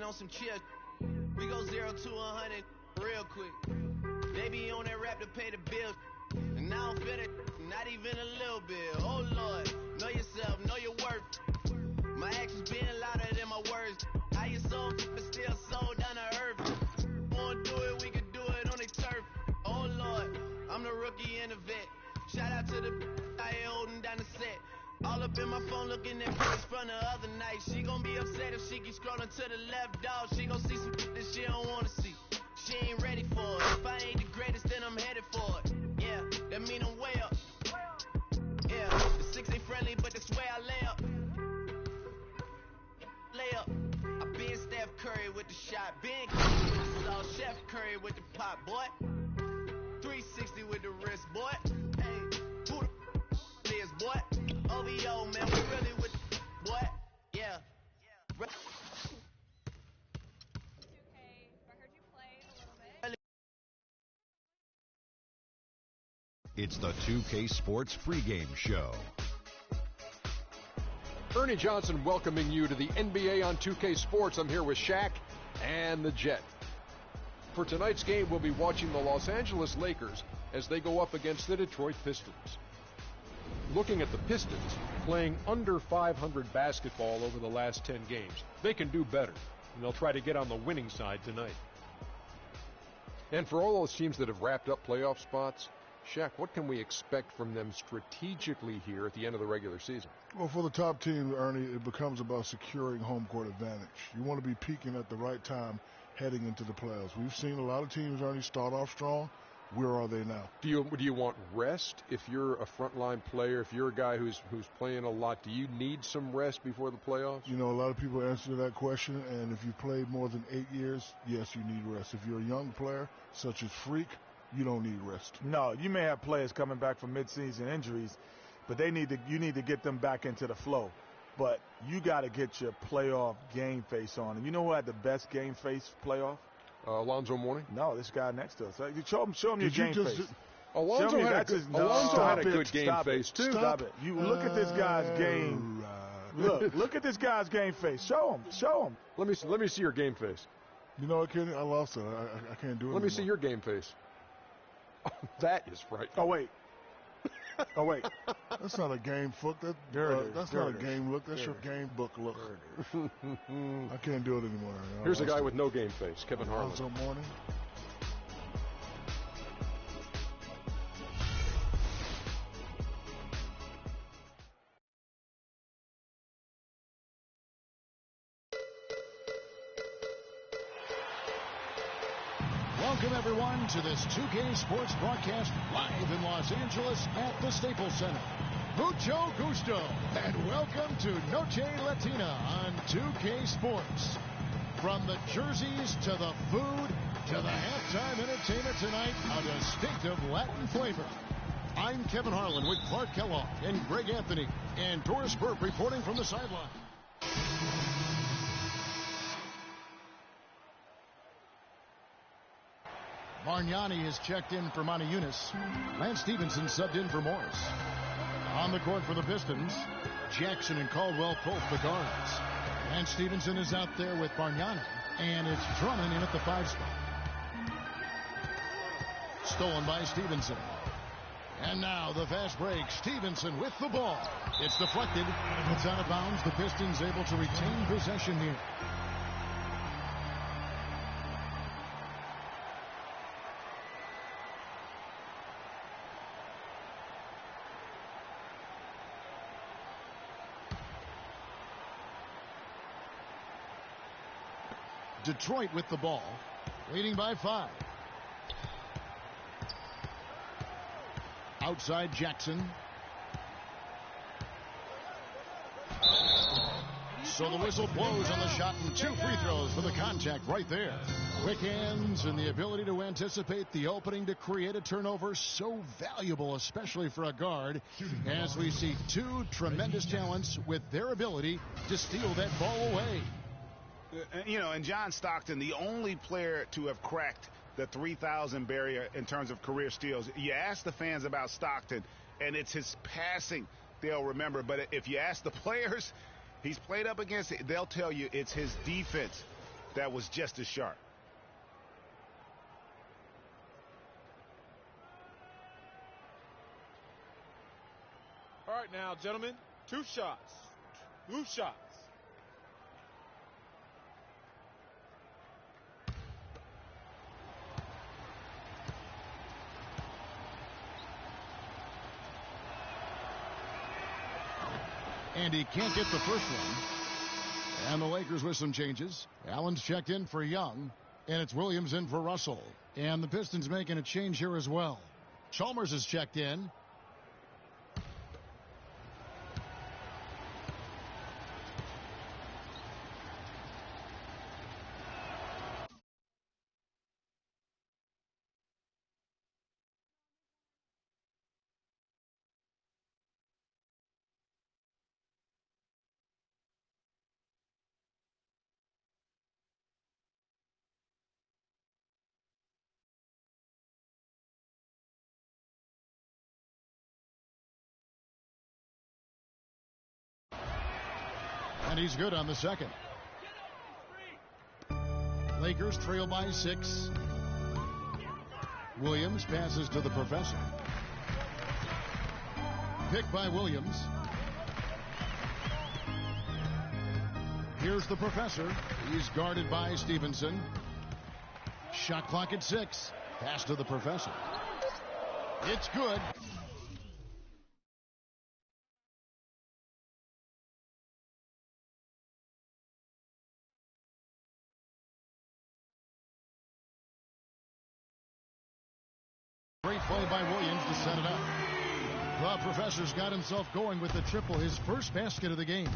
on some chill. We go 0 to 100 real quick. They be on that rap to pay the bills. And I don't feel it, not even a little bit. Oh Lord, know yourself, know your worth. My actions being louder than my words. How you so but still so down to earth. Wanna do it, we can do it on the turf. Oh Lord, I'm the rookie and the vet. Shout out to the I ain't holding down the set. All up in my phone looking at pictures from the other night. She gon' be upset if she keep scrolling to the left, dog. She gon' see some that she don't wanna see. She ain't ready for it. If I ain't the greatest, then I'm headed for it. Yeah, that mean I'm way up. Yeah, the 6 ain't friendly, but that's where I lay up. Lay up. I been Steph Curry with the shot. Been sauce, Chef Curry with the pop, boy. 360 with the wrist, boy. Hey, who the is, boy? OVO, man, we really with the boy. Yeah. 2K, I heard you play a little bit. It's the 2K Sports pregame show. Ernie Johnson welcoming you to the NBA on 2K Sports. I'm here with Shaq and the Jet. For tonight's game, we'll be watching the Los Angeles Lakers as they go up against the Detroit Pistons. Looking at the Pistons, playing under 500 basketball over the last 10 games. They can do better, and they'll try to get on the winning side tonight. And for all those teams that have wrapped up playoff spots, Shaq, what can we expect from them strategically here at the end of the regular season? Well, for the top team, Ernie, it becomes about securing home court advantage. You want to be peaking at the right time heading into the playoffs. We've seen a lot of teams, Ernie, start off strong. Where are they now? Do you want rest if you're a frontline player? If you're a guy who's playing a lot, do you need some rest before the playoffs? You know, a lot of people answer that question, and if you've played more than 8 years, yes, you need rest. If you're a young player, such as Freak, you don't need rest. No, you may have players coming back from midseason injuries, but you need to get them back into the flow. But you got to get your playoff game face on. And you know who had the best game face playoff? Alonzo Mourning? No, this guy next to us. Show him your game face. Alonzo had a good game face, too. Stop it. You look at this guy's game. Look at this guy's game face. Show him. Let me see your game face. You know what, Kenny? I lost it. I can't do it Let me see your game face. Oh, that is frightening. Oh, wait. That's not a game look. That's not a game look. That's your game book look. I can't do it anymore. Here's a guy with no game face, Kevin Harlan. Alonzo Mourning. Welcome, everyone, to this 2K Sports broadcast live in Los Angeles at the Staples Center. Mucho gusto, and welcome to Noche Latina on 2K Sports. From the jerseys to the food to the halftime entertainment tonight, a distinctive Latin flavor. I'm Kevin Harlan with Clark Kellogg and Greg Anthony, and Doris Burke reporting from the sideline. Bargnani is checked in for Monty Eunice. Lance Stevenson subbed in for Morris. On the court for the Pistons, Jackson and Caldwell both the guards. Lance Stevenson is out there with Bargnani, and it's Drummond in at the 5 spot. Stolen by Stevenson. And now the fast break. Stevenson with the ball. It's deflected. It's out of bounds. The Pistons able to retain possession here. Detroit with the ball, leading by 5. Outside Jackson. So the whistle blows on the shot, and 2 free throws for the contact right there. Quick hands and the ability to anticipate the opening to create a turnover, so valuable, especially for a guard, as we see 2 tremendous talents with their ability to steal that ball away. You know, and John Stockton, the only player to have cracked the 3,000 barrier in terms of career steals. You ask the fans about Stockton, and it's his passing they'll remember. But if you ask the players he's played up against, they'll tell you it's his defense. that was just as sharp. All right now, gentlemen, 2 shots. 2 shots. And he can't get the first one. And the Lakers with some changes. Allen's checked in for Young, and it's Williams in for Russell. And the Pistons making a change here as well. Chalmers is checked in. And he's good on the second. Lakers trail by 6. Williams passes to the professor. Pick by Williams. Here's the professor. He's guarded by Stevenson. Shot clock at 6. Pass to the professor. It's good. Great play by Williams to set it up. The professor's got himself going with the triple, his first basket of the game.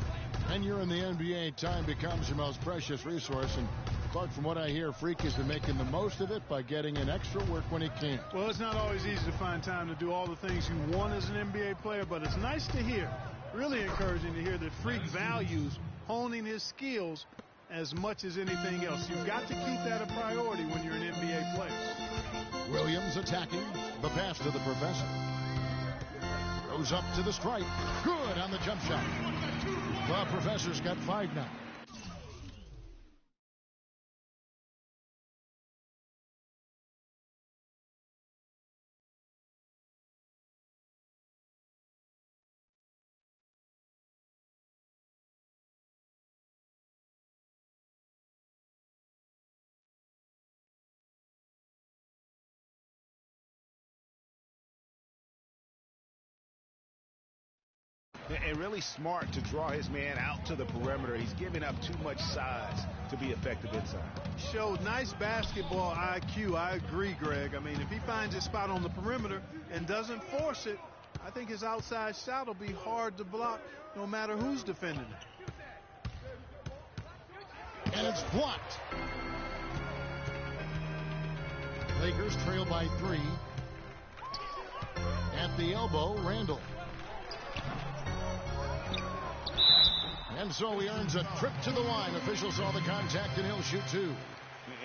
And you're in the NBA, time becomes your most precious resource. And Clark, from what I hear, Freak has been making the most of it by getting in extra work when he can. Well, it's not always easy to find time to do all the things you want as an NBA player, but it's nice to hear, really encouraging to hear that Freak values honing his skills as much as anything else. You've got to keep that a priority when you're an NBA player. Williams attacking. The pass to the professor. Goes up to the stripe. Good on the jump shot. The professor's got 5 now. And really smart to draw his man out to the perimeter. He's giving up too much size to be effective inside. Showed nice basketball IQ. I agree, Greg. I mean, if he finds his spot on the perimeter and doesn't force it, I think his outside shot will be hard to block no matter who's defending it. And it's blocked. Lakers trail by 3. At the elbow, Randall. And so he earns a trip to the line. Officials saw the contact, and he'll shoot 2.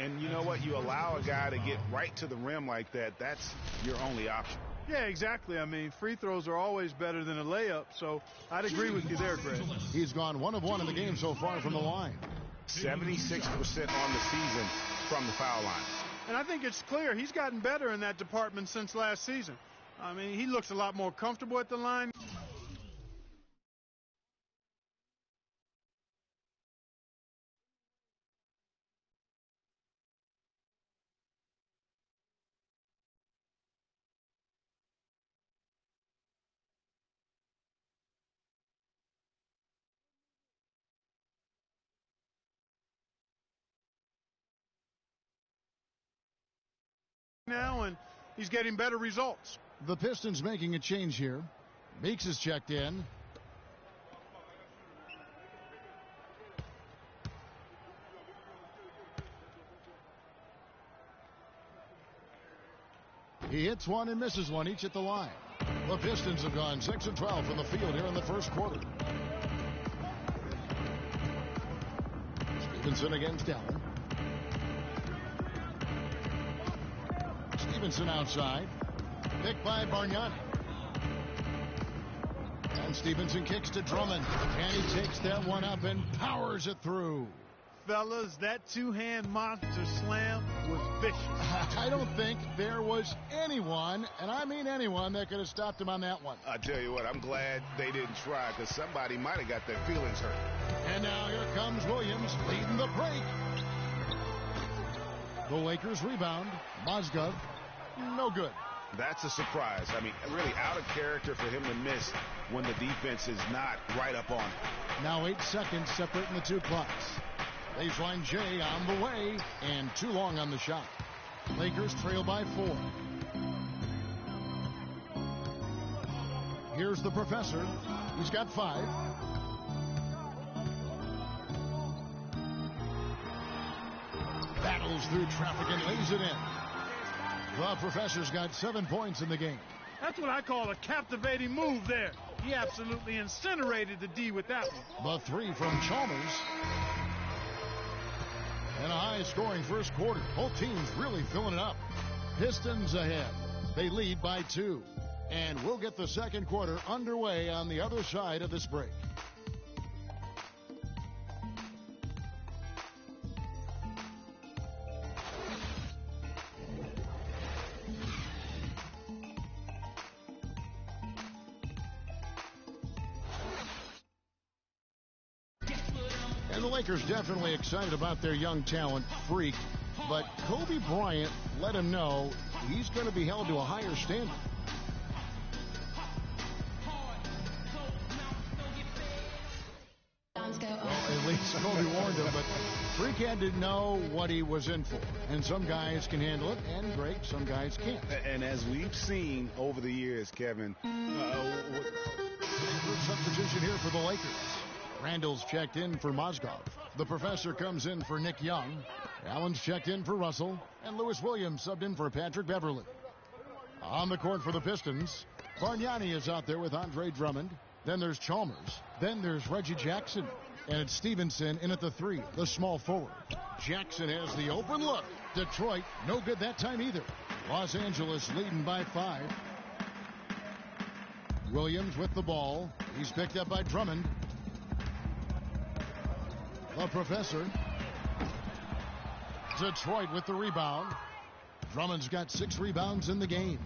And you know what? You allow a guy to get right to the rim like that, that's your only option. Yeah, exactly. I mean, free throws are always better than a layup, so I'd agree with you there, Greg. He's gone 1 of 1 in the game so far from the line. 76% on the season from the foul line. And I think it's clear he's gotten better in that department since last season. I mean, he looks a lot more comfortable at the line. Now, and he's getting better results. The Pistons making a change here. Meeks is checked in. He hits one and misses one, each at the line. The Pistons have gone 6 of 12 from the field here in the first quarter. Stevenson against Allen. Stevenson outside. Picked by Bargnani. And Stevenson kicks to Drummond. And he takes that one up and powers it through. fellas, that two-hand monster slam was vicious. I don't think there was anyone, and I mean anyone, that could have stopped him on that one. I tell you what, I'm glad they didn't try, because somebody might have got their feelings hurt. And now here comes Williams leading the break. The Lakers rebound. Mozgov, no good. That's a surprise. I mean, really out of character for him to miss when the defense is not right up on him. Now 8 seconds separating the two clocks. Baseline J on the way, and too long on the shot. Lakers trail by 4. Here's the professor. He's got 5. Battles through traffic and lays it in. The professor's got 7 points in the game. That's what I call a captivating move there. He absolutely incinerated the D with that one. The 3 from Chalmers. And a high-scoring first quarter. Both teams really filling it up. Pistons ahead. They lead by 2. And we'll get the second quarter underway on the other side of this break. And the Lakers definitely excited about their young talent, Freak. But Kobe Bryant let him know he's going to be held to a higher standard. Well, at least Kobe warned him, but Freak had to know what he was in for. And some guys can handle it, and great, some guys can't. And as we've seen over the years, Kevin, substitution here for the Lakers. Randall's checked in for Mozgov. The professor comes in for Nick Young. Allen's checked in for Russell. And Lewis Williams subbed in for Patrick Beverly. On the court for the Pistons, Bargnani is out there with Andre Drummond. Then there's Chalmers. Then there's Reggie Jackson. And it's Stevenson in at the 3, the small forward. Jackson has the open look. Detroit, no good that time either. Los Angeles leading by 5. Williams with the ball. He's picked up by Drummond. The professor. Detroit with the rebound. Drummond's got 6 rebounds in the game.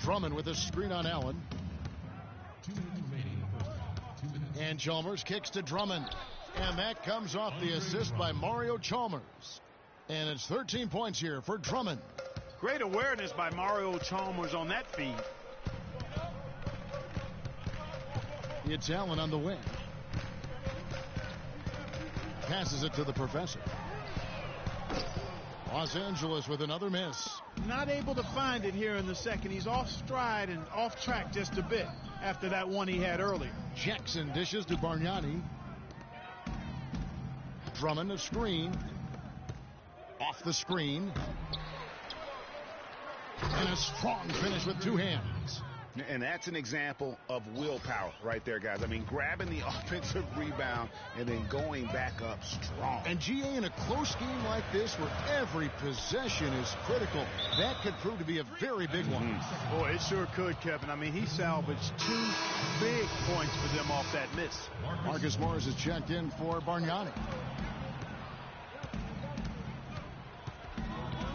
Drummond with a screen on Allen. And Chalmers kicks to Drummond. And that comes off the assist by Mario Chalmers. And it's 13 points here for Drummond. Great awareness by Mario Chalmers on that feed. It's Allen on the wing. Passes it to the professor. Los Angeles with another miss. Not able to find it here in the second. He's off stride and off track just a bit after that one he had earlier. Jackson dishes to Bargnani. Drummond a screen. Off the screen. And a strong finish with 2 hands. And that's an example of willpower right there, guys. I mean, grabbing the offensive rebound and then going back up strong. And GA, in a close game like this where every possession is critical, that could prove to be a very big one. Boy, it sure could, Kevin. I mean, he salvaged 2 big points for them off that miss. Marcus Morris is checked in for Bargnani.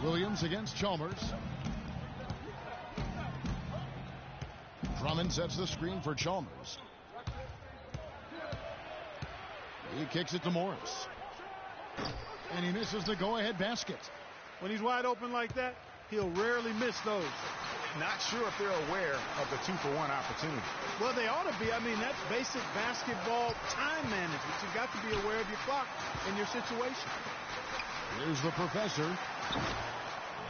Williams against Chalmers. Drummond sets the screen for Chalmers. He kicks it to Morris. And he misses the go-ahead basket. When he's wide open like that, he'll rarely miss those. Not sure if they're aware of the 2-for-1 opportunity. Well, they ought to be. I mean, that's basic basketball time management. You've got to be aware of your clock and your situation. Here's the professor.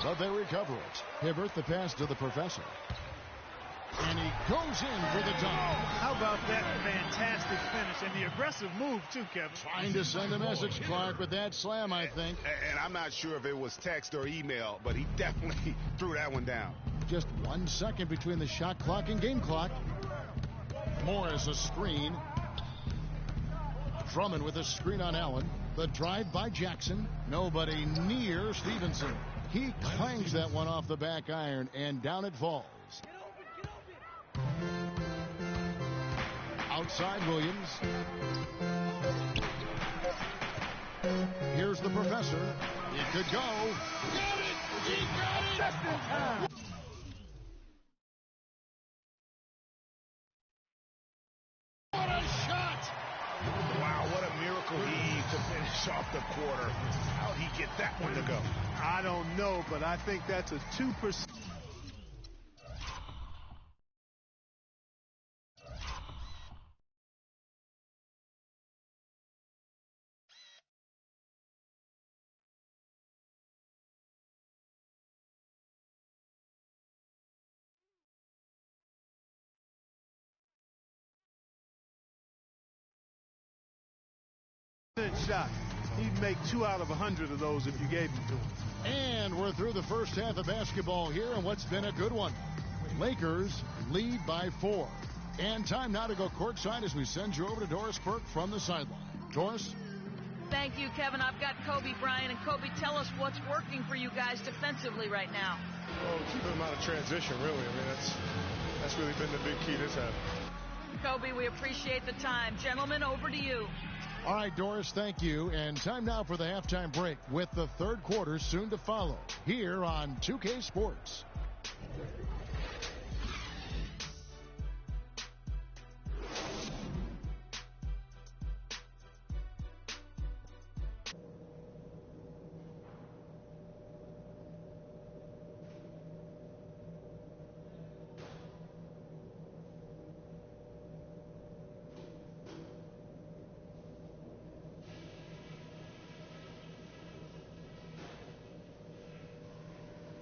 But they recover it. Hibbert the pass to the professor. And he goes in for the dunk. How about that fantastic finish and the aggressive move, too, Kevin? Trying to send a message, Clark, with that slam, I think. And I'm not sure if it was text or email, but he definitely threw that one down. Just 1 second between the shot clock and game clock. Morris a screen. Drummond with a screen on Allen. The drive by Jackson. Nobody near Stevenson. He clangs that one off the back iron, and down it falls. Out outside Williams. Here's the professor. It could go. Got it! He got it! Just in time! What a shot! Wow, what a miracle he to finish off the quarter. How'd he get that one to go? I don't know, but I think that's a 2%. Shot. He'd make 2 out of 100 of those if you gave them to him. And we're through the first half of basketball here, and what's been a good one. Lakers lead by 4. And time now to go courtside as we send you over to Doris Burke from the sideline. Doris? Thank you, Kevin. I've got Kobe Bryant. And Kobe, tell us what's working for you guys defensively right now. Oh, keeping them out of transition, really. I mean, that's really been the big key this half. Kobe, we appreciate the time. Gentlemen, over to you. All right, Doris, thank you. And time now for the halftime break with the third quarter soon to follow here on 2K Sports.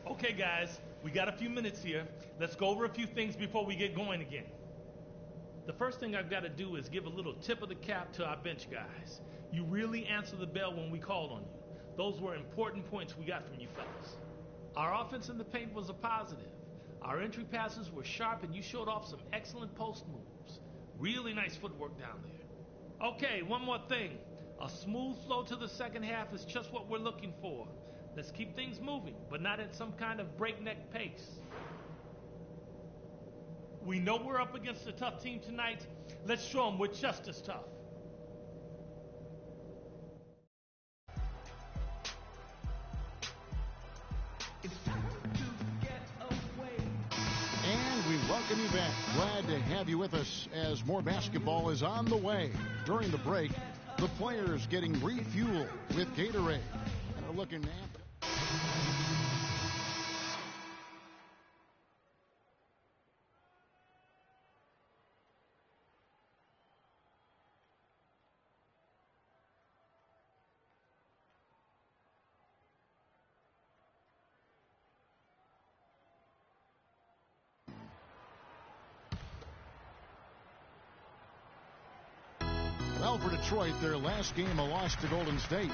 Okay, guys, we got a few minutes here. Let's go over a few things before we get going again. The first thing I've got to do is give a little tip of the cap to our bench guys. You really answered the bell when we called on you. Those were important points we got from you fellas. Our offense in the paint was a positive. Our entry passes were sharp and you showed off some excellent post moves. Really nice footwork down there. Okay, one more thing. A smooth flow to the second half is just what we're looking for. Let's keep things moving, but not at some kind of breakneck pace. We know we're up against a tough team tonight. Let's show them we're just as tough. And we welcome you back. Glad to have you with us as more basketball is on the way. During the break, the players getting refueled with Gatorade. And we're looking at well, for Detroit, their last game a loss to Golden State.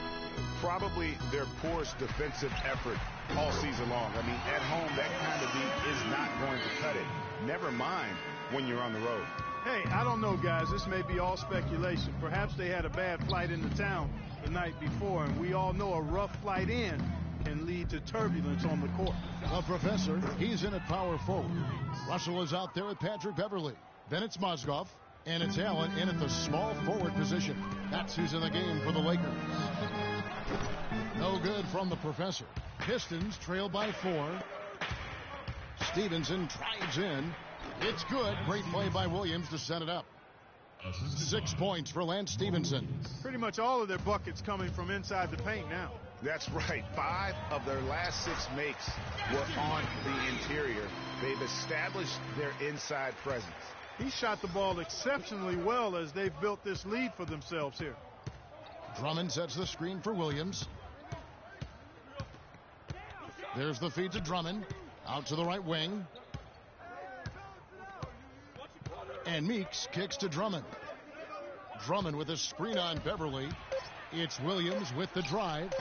Probably their poorest defensive effort all season long. I mean, at home, that kind of beat is not going to cut it. Never mind when you're on the road. Hey, I don't know, guys. This may be all speculation. Perhaps they had a bad flight into town the night before, and we all know a rough flight in can lead to turbulence on the court. Well, Professor, he's in at power forward. Russell is out there with Patrick Beverly. Then it's Mozgov. And it's Allen in at the small forward position. That's who's in the game for the Lakers. No good from the Professor. Pistons trail by 4. Stevenson drives in. It's good. Great play by Williams to set it up. 6 points for Lance Stevenson. Pretty much all of their buckets coming from inside the paint now. That's right. 5 of their last 6 makes were on the interior. They've established their inside presence. He shot the ball exceptionally well as they've built this lead for themselves here. Drummond sets the screen for Williams. There's the feed to Drummond. Out to the right wing. And Meeks kicks to Drummond. Drummond with a screen on Beverly. It's Williams with the drive.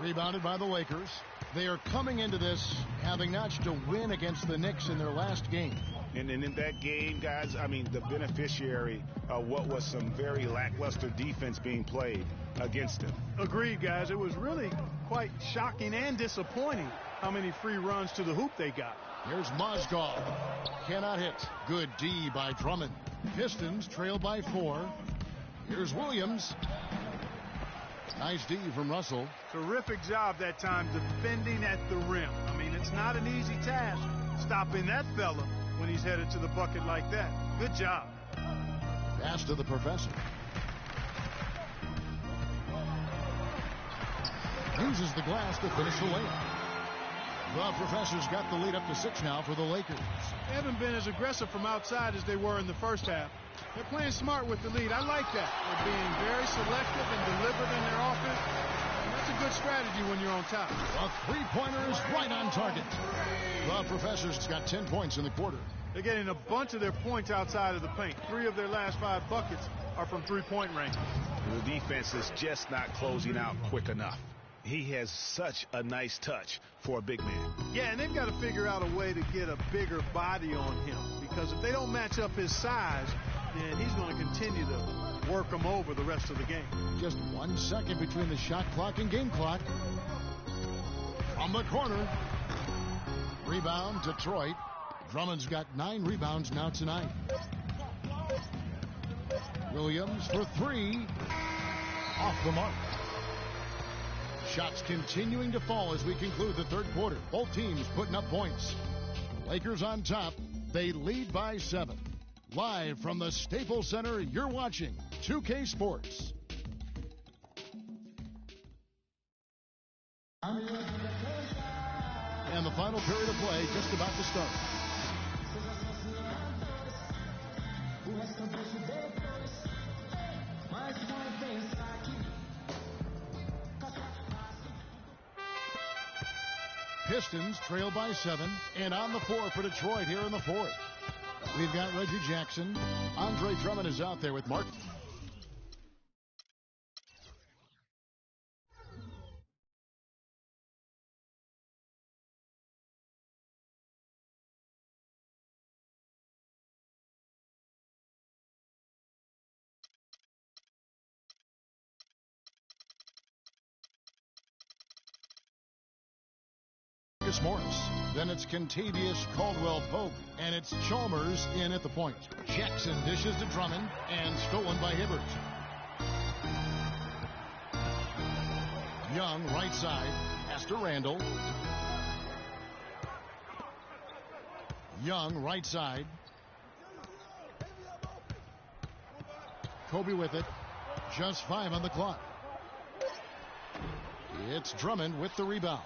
Rebounded by the Lakers. They are coming into this having notched a win against the Knicks in their last game. And in that game, guys, I mean, the beneficiary of what was some very lackluster defense being played against them. Agreed, guys. It was really quite shocking and disappointing how many free runs to the hoop they got. Here's Mozgov. Cannot hit. Good D by Drummond. Pistons trail by 4. Here's Williams. Nice D from Russell. Terrific job that time defending at the rim. I mean, it's not an easy task stopping that fella when he's headed to the bucket like that. Good job. Pass to the professor. Uses the glass to finish the layup. The professor's got the lead up to 6 now for the Lakers. They haven't been as aggressive from outside as they were in the first half. They're playing smart with the lead. I like that. They're being very selective and deliberate in their offense. And that's a good strategy when you're on top. A three-pointer is right on target. The professor's got 10 points in the quarter. They're getting a bunch of their points outside of the paint. 3 of their last 5 buckets are from three-point range. The defense is just not closing out quick enough. He has such a nice touch for a big man. Yeah, and they've got to figure out a way to get a bigger body on him, because if they don't match up his size, then he's going to continue to work them over the rest of the game. Just 1 second between the shot clock and game clock. From the corner. Rebound, Detroit. Drummond's got 9 rebounds now tonight. Williams for 3. Off the mark. Shots continuing to fall as we conclude the third quarter. Both teams putting up points. Lakers on top. They lead by 7. Live from the Staples Center, you're watching 2K Sports. And the final period of play just about to start. Pistons trail by 7, and on the floor for Detroit here in the fourth. We've got Reggie Jackson. Andre Drummond is out there with Mark. Morris. Then it's Kentavious Caldwell-Pope, and it's Chalmers in at the point. Jackson dishes to Drummond, and stolen by Hibbert. Young, right side, pass to Randall. Young, right side. Kobe with it. Just 5 on the clock. It's Drummond with the rebound.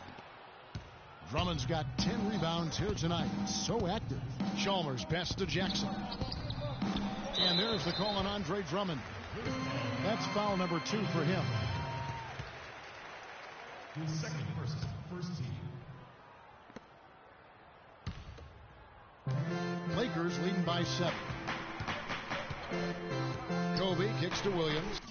Drummond's got 10 rebounds here tonight. So active. Chalmers pass to Jackson. And there's the call on Andre Drummond. That's foul number 2 for him. Second versus first team. Lakers leading by 7. Kobe kicks to Williams.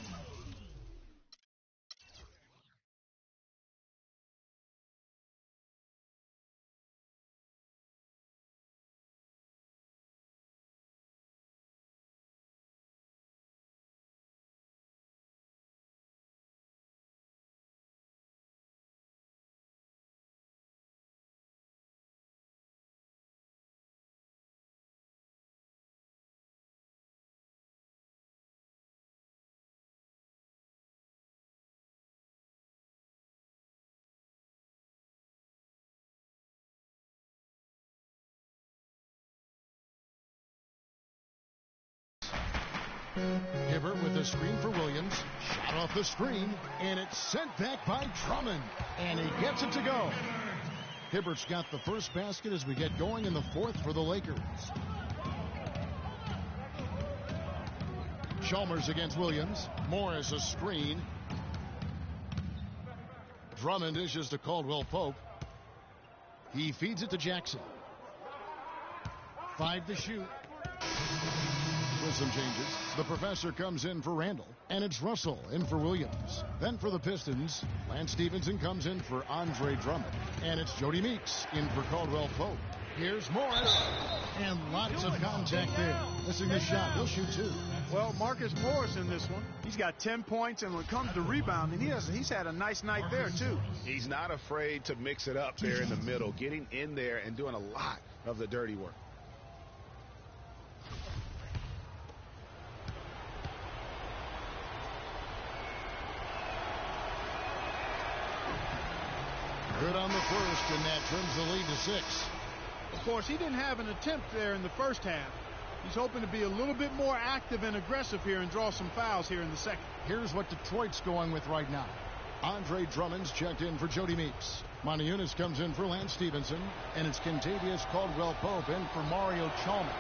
Hibbert with a screen for Williams. Shot off the screen, and it's sent back by Drummond. And he gets it to go. Hibbert's got the first basket as we get going in the fourth for the Lakers. Chalmers against Williams. Morris a screen. Drummond dishes to Caldwell-Pope. He feeds it to Jackson. 5 to shoot. With some changes, the professor comes in for Randall, and it's Russell in for Williams. Then for the Pistons, Lance Stevenson comes in for Andre Drummond, and it's Jody Meeks in for Caldwell-Pope. Here's Morris, and lots of contact there. Missing the shot, he'll shoot 2. Well, Marcus Morris in this one, he's got 10 points, and when it comes to rebounding, he's had a nice night there, too. He's not afraid to mix it up there in the middle, getting in there and doing a lot of the dirty work. Good on the first, and that trims the lead to 6. Of course, he didn't have an attempt there in the first half. He's hoping to be a little bit more active and aggressive here and draw some fouls here in the second. Here's what Detroit's going with right now. Andre Drummond's checked in for Jody Meeks. Montiunas comes in for Lance Stevenson, and it's Kentavious Caldwell-Pope in for Mario Chalmers.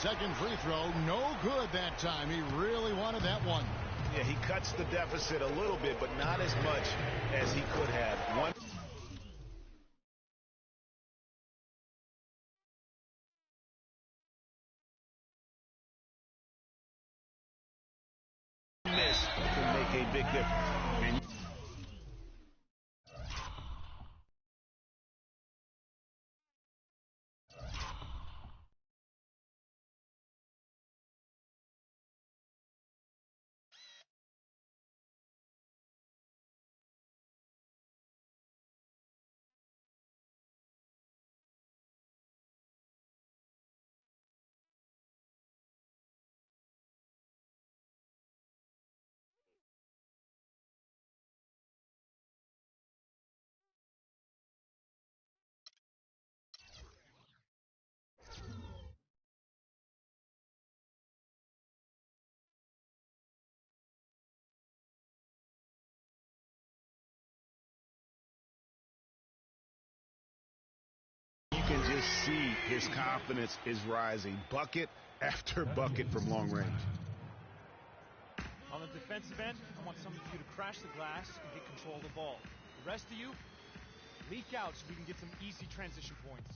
Second free throw, no good that time. He really wanted that one. Yeah, he cuts the deficit a little bit, but not as much as he could have. One miss can make a big difference. You can just see his confidence is rising. Bucket after bucket from long range. On the defensive end, I want some of you to crash the glass and get control of the ball. The rest of you, leak out so we can get some easy transition points.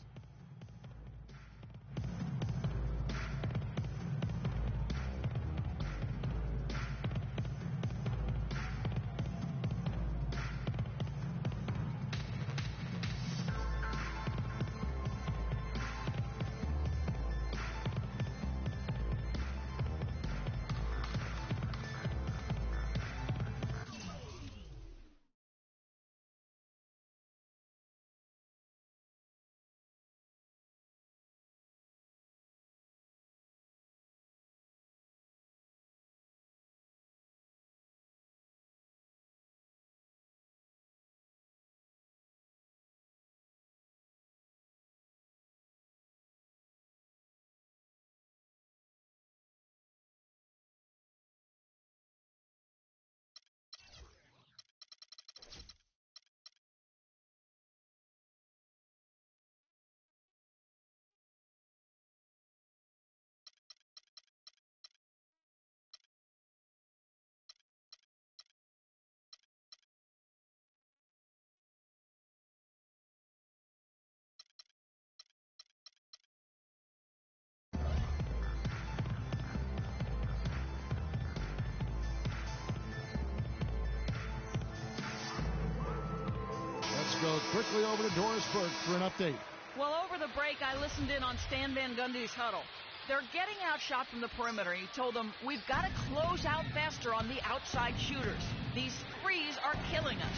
Go quickly over to Doris Burke for an update. Well, over the break, I listened in on Stan Van Gundy's huddle. They're getting outshot from the perimeter. He told them, we've got to close out faster on the outside shooters. These threes are killing us.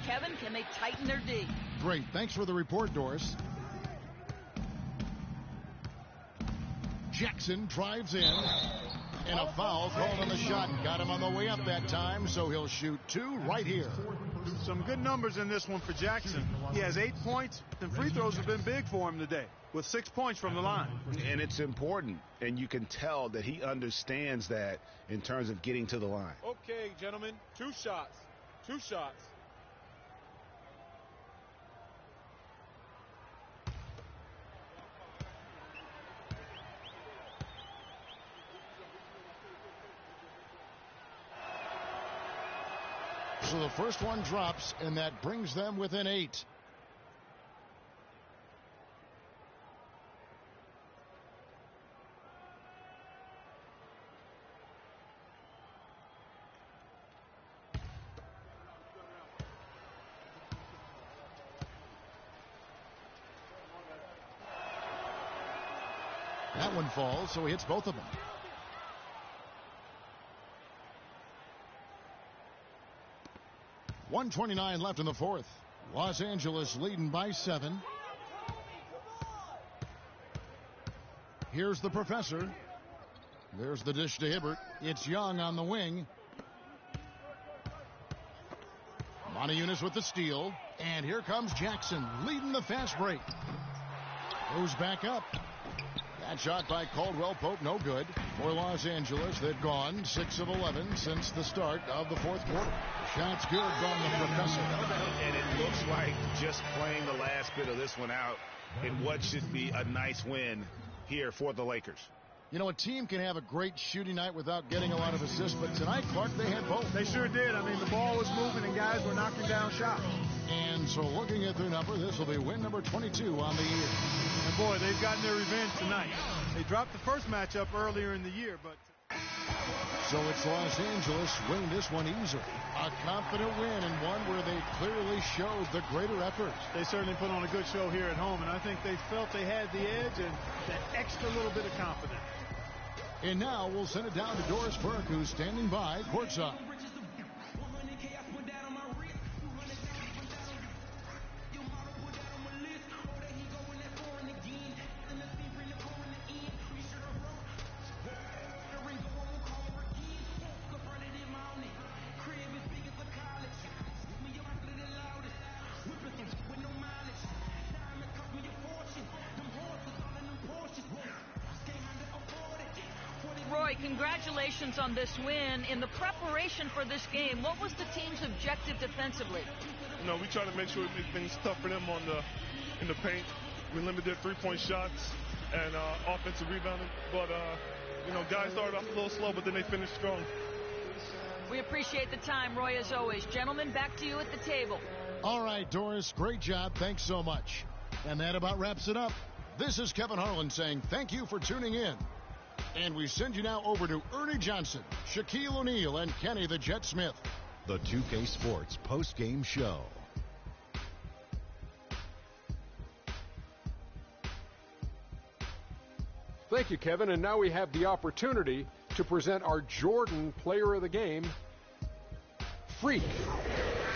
Kevin, can they tighten their D? Great. Thanks for the report, Doris. Jackson drives in, and a foul called on the shot. Got him on the way up that time, so he'll shoot 2 right here. Some good numbers in this one for Jackson. He has 8 points, and free throws have been big for him today, with 6 points from the line. And it's important, and you can tell that he understands that in terms of getting to the line. Okay, gentlemen, 2 shots. 2 shots. So the first one drops, and that brings them within 8. That one falls, so he hits both of them. .129 left in the fourth. Los Angeles leading by 7. Here's the professor. There's the dish to Hibbert. It's Young on the wing. Unis with the steal. And here comes Jackson leading the fast break. Goes back up. That shot by Caldwell Pope, no good. For Los Angeles, they've gone 6 of 11 since the start of the fourth quarter. Shots good from the professor. And it looks like just playing the last bit of this one out in what should be a nice win here for the Lakers. You know, a team can have a great shooting night without getting a lot of assists, but tonight, Clark, they had both. They sure did. I mean, the ball was moving and guys were knocking down shots. And so looking at their number, this will be win number 22 on the year. And boy, they've gotten their revenge tonight. They dropped the first matchup earlier in the year, but... So it's Los Angeles winning this one easily. A confident win and one where they clearly showed the greater effort. They certainly put on a good show here at home, and I think they felt they had the edge and that extra little bit of confidence. And now we'll send it down to Doris Burke, who's standing by courtside. Roy, congratulations on this win. In the preparation for this game, what was the team's objective defensively? You know, we try to make sure we make things tough for them in the paint. We limit their three-point shots and offensive rebounding. But, you know, guys started off a little slow, but then they finished strong. We appreciate the time, Roy, as always. Gentlemen, back to you at the table. All right, Doris, great job. Thanks so much. And that about wraps it up. This is Kevin Harlan saying thank you for tuning in. And we send you now over to Ernie Johnson, Shaquille O'Neal, and Kenny the Jet Smith. The 2K Sports post-game show. Thank you, Kevin. And now we have the opportunity to present our Jordan Player of the Game, Freak.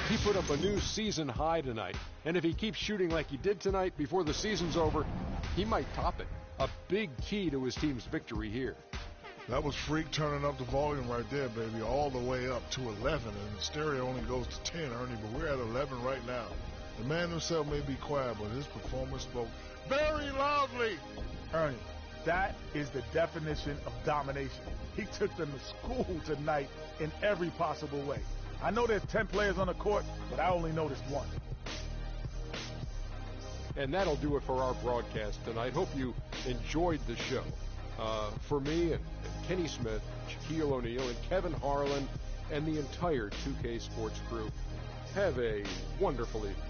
He put up a new season high tonight. And if he keeps shooting like he did tonight before the season's over, he might top it. A big key to his team's victory here. That was Freak turning up the volume right there, baby, all the way up to 11. And the stereo only goes to 10, Ernie, but we're at 11 right now. The man himself may be quiet, but his performance spoke very loudly. Ernie, that is the definition of domination. He took them to school tonight in every possible way. I know there's 10 players on the court, but I only noticed one. And that'll do it for our broadcast tonight. Hope you enjoyed the show. For me and Kenny Smith, Shaquille O'Neal, and Kevin Harlan, and the entire 2K Sports crew, have a wonderful evening.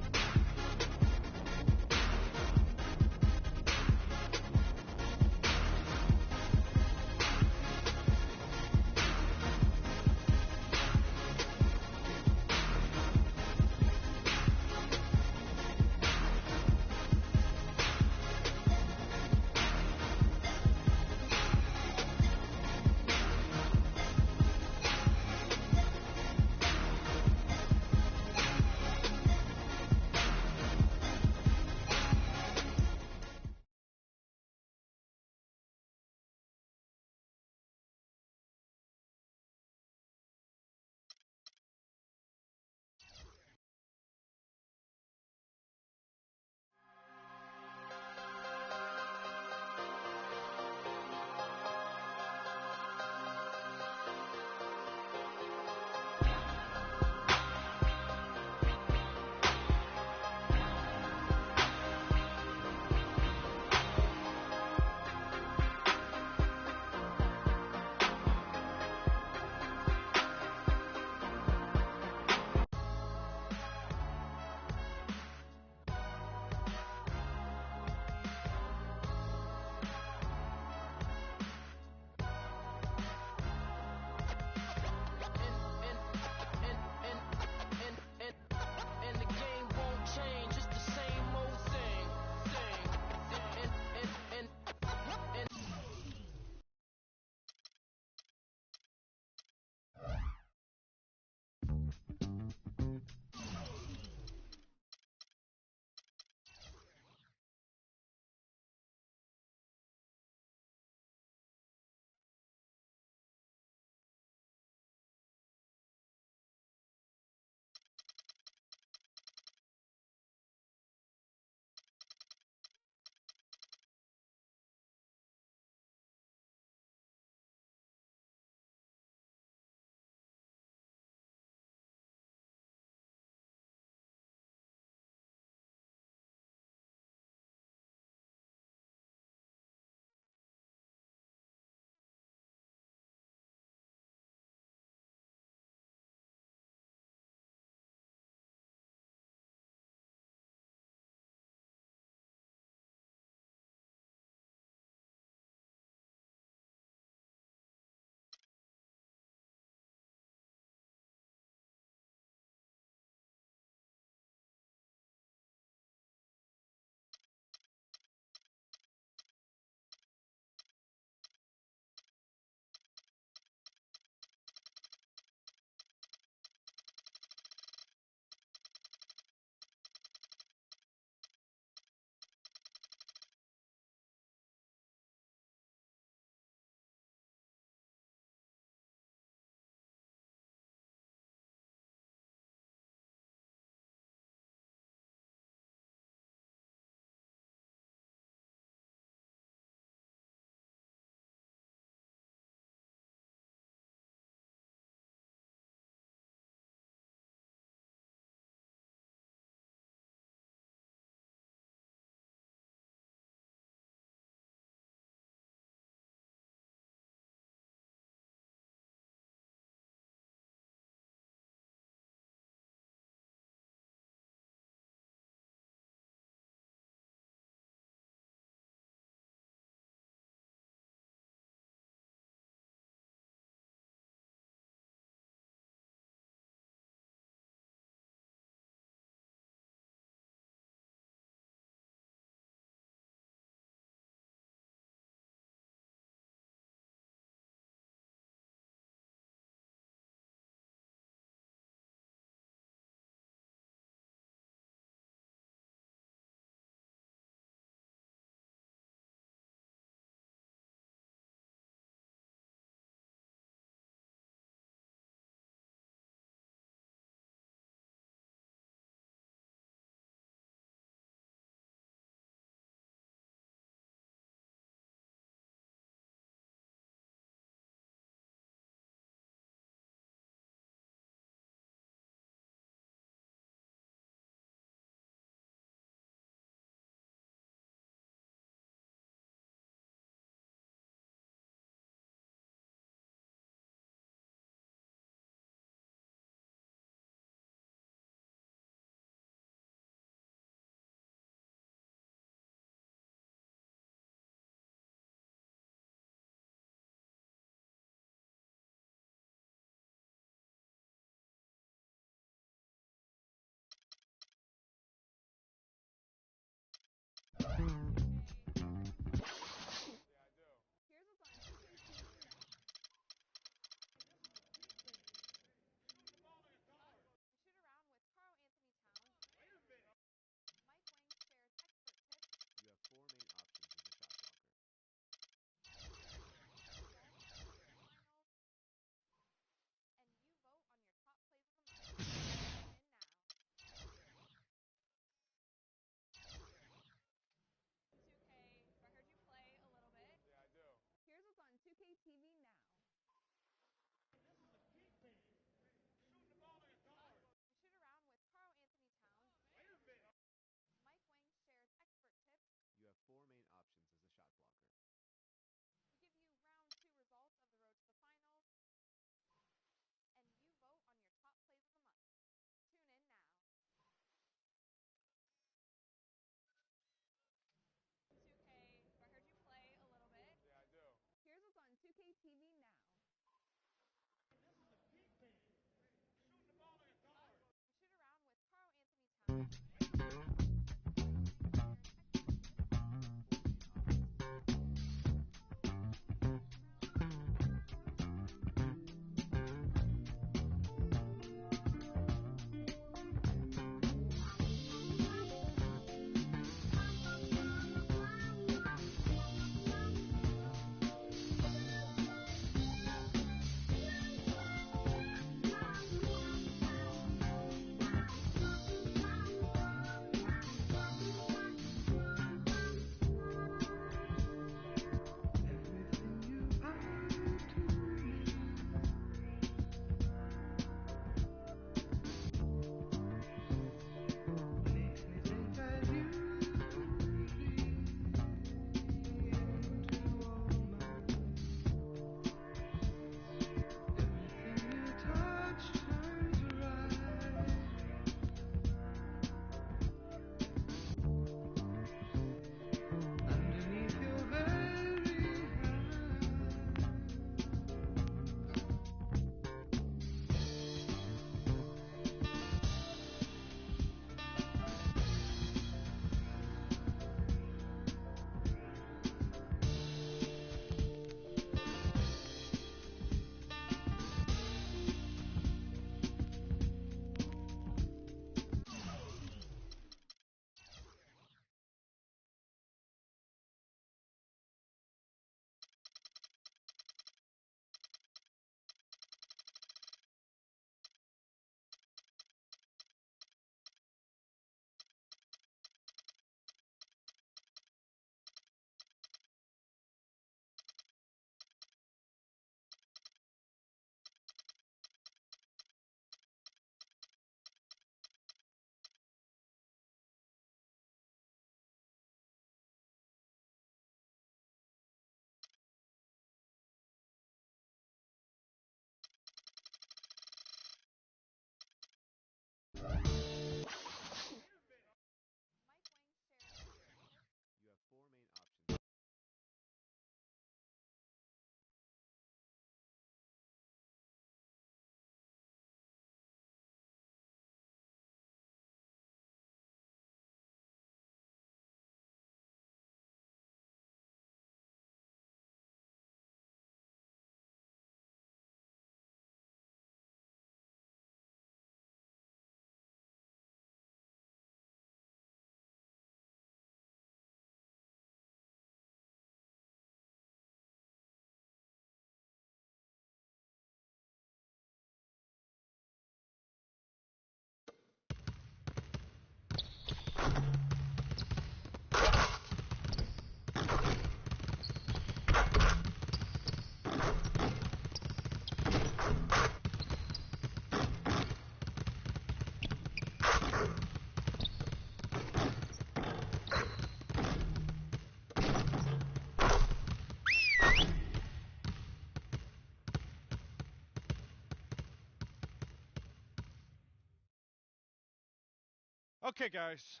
Okay, guys.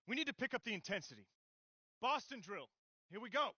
We need to pick up the intensity. Boston drill. Here we go.